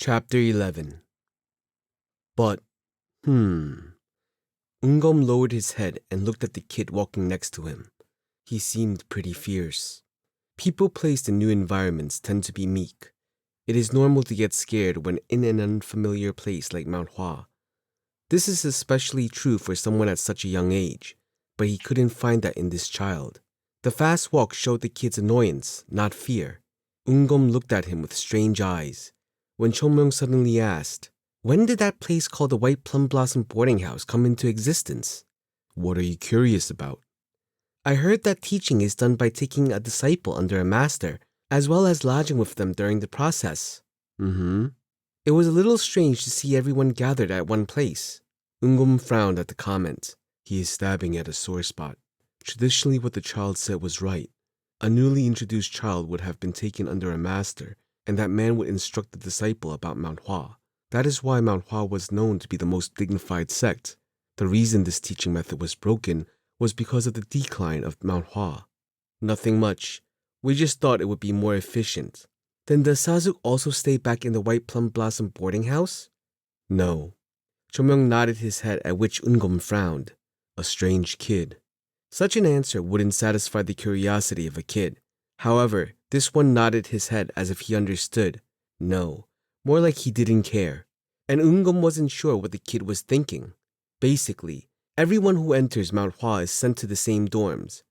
Chapter 11. But, Eungom lowered his head and looked at the kid walking next to him. He seemed pretty fierce. People placed in new environments tend to be meek. It is normal to get scared when in an unfamiliar place like Mount Hua. This is especially true for someone at such a young age, but he couldn't find that in this child. The fast walk showed the kid's annoyance, not fear. Eungom looked at him with strange eyes. When Chung Myeong suddenly asked, "When did that place called the White Plum Blossom Boarding House come into existence?" "What are you curious about?" "I heard that teaching is done by taking a disciple under a master, as well as lodging with them during the process." It was a little strange to see everyone gathered at one place. Eungom frowned at the comment. He is stabbing at a sore spot. Traditionally, what the child said was right. A newly introduced child would have been taken under a master, and that man would instruct the disciple about Mount Hua. That is why Mount Hua was known to be the most dignified sect. The reason this teaching method was broken was because of the decline of Mount Hua. Nothing much. We just thought it would be more efficient. Then does Sazuk also stay back in the White Plum Blossom boarding house? No. Chung Myeong nodded his head, at which Eungom frowned. A strange kid. Such an answer wouldn't satisfy the curiosity of a kid. However, this one nodded his head as if he understood. No, more like he didn't care. And Eungom wasn't sure what the kid was thinking. Basically, everyone who enters Mount Hua is sent to the same dorms.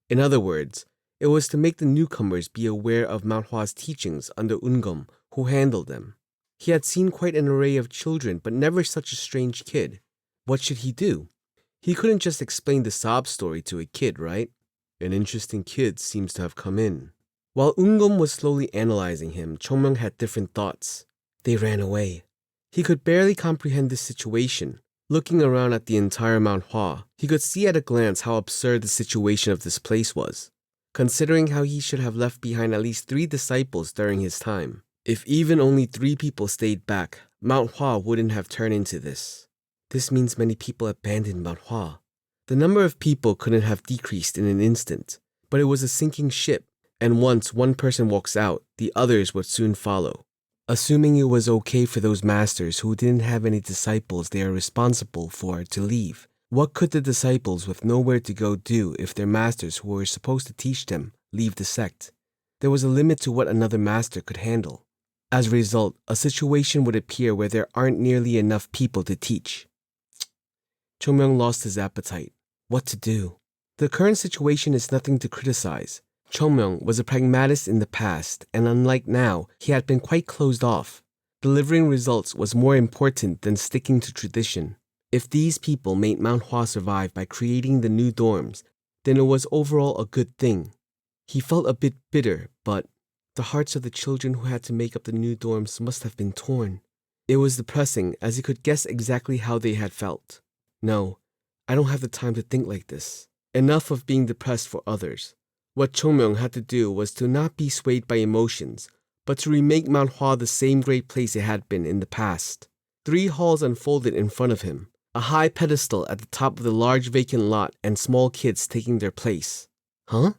In other words, it was to make the newcomers be aware of Mount Hua's teachings under Eungom, who handled them. He had seen quite an array of children, but never such a strange kid. What should he do? He couldn't just explain the sob story to a kid, right? An interesting kid seems to have come in. While Eungom was slowly analyzing him, Chung Myeong had different thoughts. They ran away. He could barely comprehend this situation. Looking around at the entire Mount Hua, he could see at a glance how absurd the situation of this place was, considering how he should have left behind at least 3 disciples during his time. If even only 3 people stayed back, Mount Hua wouldn't have turned into this. This means many people abandoned Mount Hua. The number of people couldn't have decreased in an instant, but it was a sinking ship, and once one person walks out, the others would soon follow. Assuming it was okay for those masters who didn't have any disciples they are responsible for to leave, what could the disciples with nowhere to go do if their masters who were supposed to teach them leave the sect? There was a limit to what another master could handle. As a result, a situation would appear where there aren't nearly enough people to teach. Chung Myeong lost his appetite. What to do? The current situation is nothing to criticize. Chung Myeong was a pragmatist in the past, and unlike now, he had been quite closed off. Delivering results was more important than sticking to tradition. If these people made Mount Hua survive by creating the new dorms, then it was overall a good thing. He felt a bit bitter, but the hearts of the children who had to make up the new dorms must have been torn. It was depressing, as he could guess exactly how they had felt. No, I don't have the time to think like this. Enough of being depressed for others. What Chung Myeong had to do was to not be swayed by emotions, but to remake Mount Hua the same great place it had been in the past. 3 halls unfolded in front of him, a high pedestal at the top of the large vacant lot and small kids taking their place. Huh?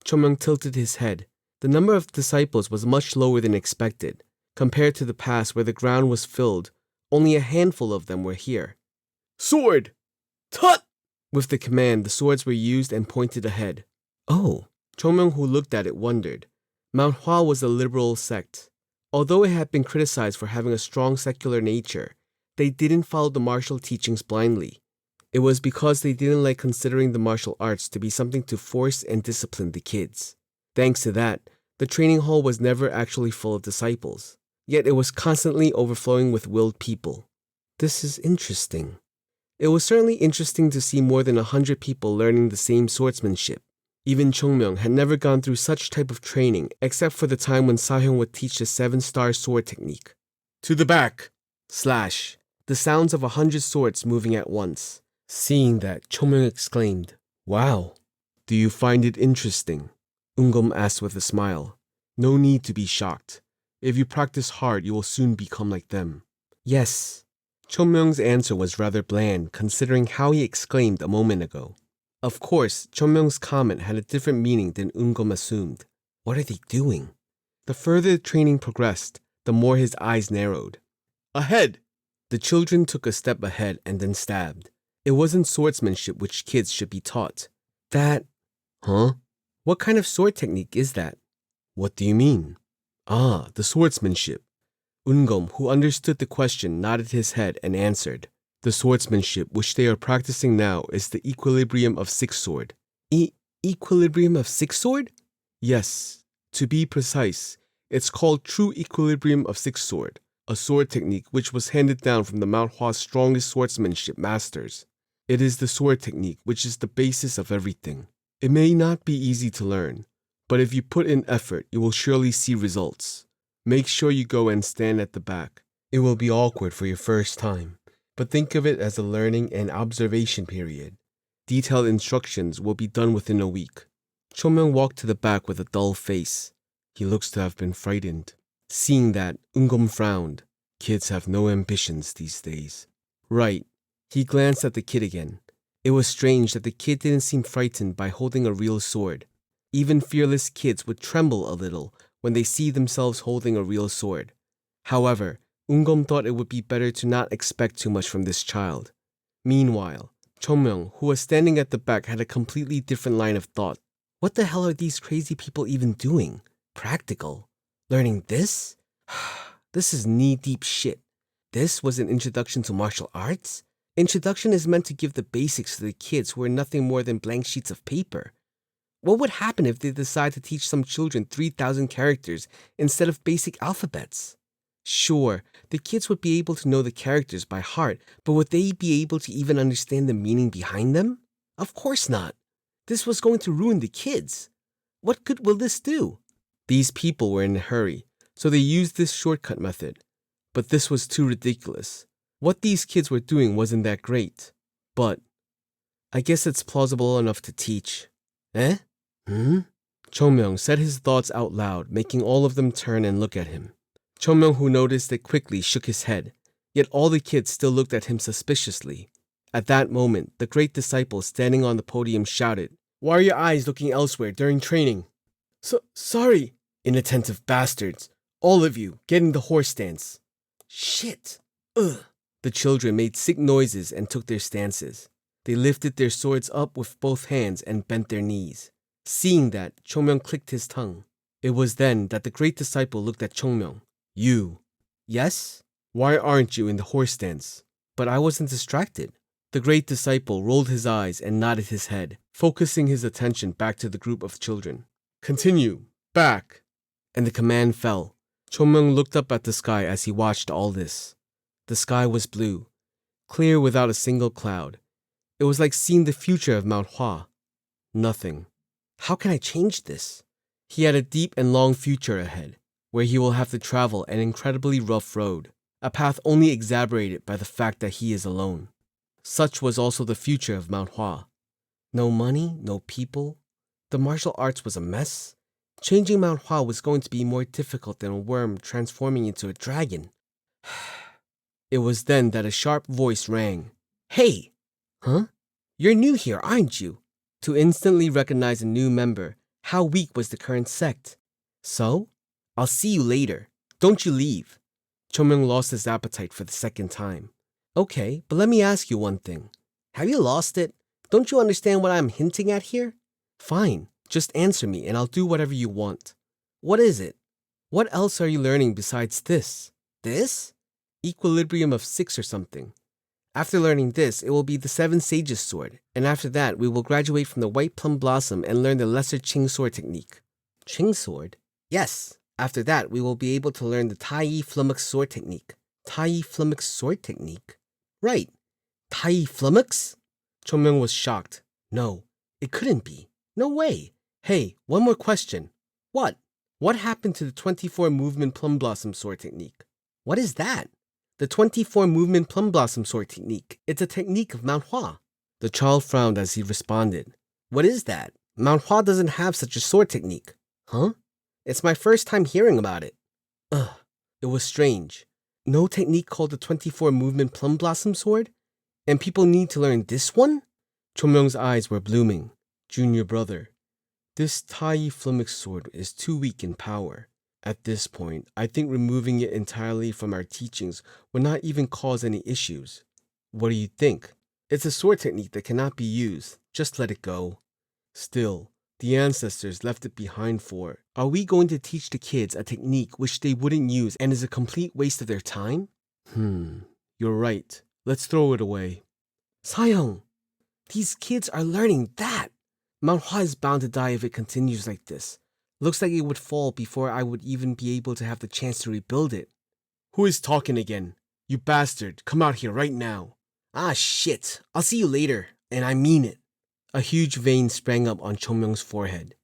Chung Myeong tilted his head. The number of disciples was much lower than expected. Compared to the past where the ground was filled, only a handful of them were here. Sword! Tut! With the command, the swords were used and pointed ahead. Oh, Chung Myeong, who looked at it, wondered. Mount Hua was a liberal sect. Although it had been criticized for having a strong secular nature, they didn't follow the martial teachings blindly. It was because they didn't like considering the martial arts to be something to force and discipline the kids. Thanks to that, the training hall was never actually full of disciples. Yet it was constantly overflowing with willed people. This is interesting. It was certainly interesting to see more than 100 people learning the same swordsmanship. Even Chung Myeong had never gone through such type of training except for the time when Sahyong would teach the 7-star sword technique. To the back! Slash. The sounds of 100 swords moving at once. Seeing that, Chung Myeong exclaimed, "Wow! Do you find it interesting?" Eungom asked with a smile. No need to be shocked. If you practice hard, you will soon become like them. Yes. Chung Myeong's answer was rather bland, considering how he exclaimed a moment ago. Of course, Chung Myeong's comment had a different meaning than Eungom assumed. What are they doing? The further the training progressed, the more his eyes narrowed. Ahead! The children took a step ahead and then stabbed. It wasn't swordsmanship which kids should be taught. Huh? What kind of sword technique is that? What do you mean? Ah, the swordsmanship. Ungom, who understood the question, nodded his head and answered. The swordsmanship which they are practicing now is the equilibrium of six sword. Equilibrium of six sword? Yes. To be precise, it's called true equilibrium of six sword, a sword technique which was handed down from the Mount Hua's strongest swordsmanship masters. It is the sword technique which is the basis of everything. It may not be easy to learn, but if you put in effort, you will surely see results. Make sure you go and stand at the back. It will be awkward for your first time, but think of it as a learning and observation period. Detailed instructions will be done within a week. Chung Myeong walked to the back with a dull face. He looks to have been frightened. Seeing that, Ungom frowned. Kids have no ambitions these days. Right. He glanced at the kid again. It was strange that the kid didn't seem frightened by holding a real sword. Even fearless kids would tremble a little when they see themselves holding a real sword. However, Ungom thought it would be better to not expect too much from this child. Meanwhile, Chung Myeong, who was standing at the back, had a completely different line of thought. What the hell are these crazy people even doing? Practical? Learning this? This is knee-deep shit. This was an introduction to martial arts? Introduction is meant to give the basics to the kids who are nothing more than blank sheets of paper. What would happen if they decide to teach some children 3,000 characters instead of basic alphabets? Sure, the kids would be able to know the characters by heart, but would they be able to even understand the meaning behind them? Of course not. This was going to ruin the kids. What good will this do? These people were in a hurry, so they used this shortcut method. But this was too ridiculous. What these kids were doing wasn't that great. But I guess it's plausible enough to teach. Eh? Chung Myeong said his thoughts out loud, making all of them turn and look at him. Chung Myeong, who noticed it quickly, shook his head. Yet all the kids still looked at him suspiciously. At that moment, the great disciple standing on the podium shouted, "Why are your eyes looking elsewhere during training?" Sorry, inattentive bastards. All of you, get in the horse stance. Shit. Ugh. The children made sick noises and took their stances. They lifted their swords up with both hands and bent their knees. Seeing that, Chung Myeong clicked his tongue. It was then that the great disciple looked at Chung Myeong. You. Yes? Why aren't you in the horse stance? But I wasn't distracted. The great disciple rolled his eyes and nodded his head, focusing his attention back to the group of children. Continue. Back. And the command fell. Chung Myeong looked up at the sky as he watched all this. The sky was blue, clear without a single cloud. It was like seeing the future of Mount Hua. Nothing. How can I change this? He had a deep and long future ahead, where he will have to travel an incredibly rough road, a path only exacerbated by the fact that he is alone. Such was also the future of Mount Hua. No money, no people. The martial arts was a mess. Changing Mount Hua was going to be more difficult than a worm transforming into a dragon. It was then that a sharp voice rang. Hey! Huh? You're new here, aren't you? To instantly recognize a new member, how weak was the current sect? So? I'll see you later. Don't you leave. Chung Myeong lost his appetite for the second time. Okay, but let me ask you one thing. Have you lost it? Don't you understand what I'm hinting at here? Fine, just answer me and I'll do whatever you want. What is it? What else are you learning besides this? This? Equilibrium of 6 or something. After learning this, it will be the 7 Sages sword, and after that, we will graduate from the White Plum Blossom and learn the lesser Ching sword technique. Ching sword? Yes. After that, we will be able to learn the Tai Flummox sword technique. Tai Flummox sword technique? Right. Tai Flummox? Chung Myeong was shocked. No, it couldn't be. No way. Hey, one more question. What? What happened to the 24 movement Plum Blossom sword technique? What is that? The 24 movement Plum Blossom sword technique. It's a technique of Mount Hua. The child frowned as he responded. What is that? Mount Hua doesn't have such a sword technique. Huh? It's my first time hearing about it. It was strange. No technique called the 24 movement Plum Blossom sword? And people need to learn this one? Chung Myeong's eyes were blooming. Junior brother, this Tai Flummox sword is too weak in power. At this point, I think removing it entirely from our teachings would not even cause any issues. What do you think? It's a sword technique that cannot be used. Just let it go. Still, the ancestors left it behind for. Are we going to teach the kids a technique which they wouldn't use and is a complete waste of their time? You're right. Let's throw it away. Sayoung, these kids are learning that. Mount Hua is bound to die if it continues like this. Looks like it would fall before I would even be able to have the chance to rebuild it. Who is talking again? You bastard, come out here right now. Ah shit, I'll see you later, and I mean it. A huge vein sprang up on Chung Myeong's forehead.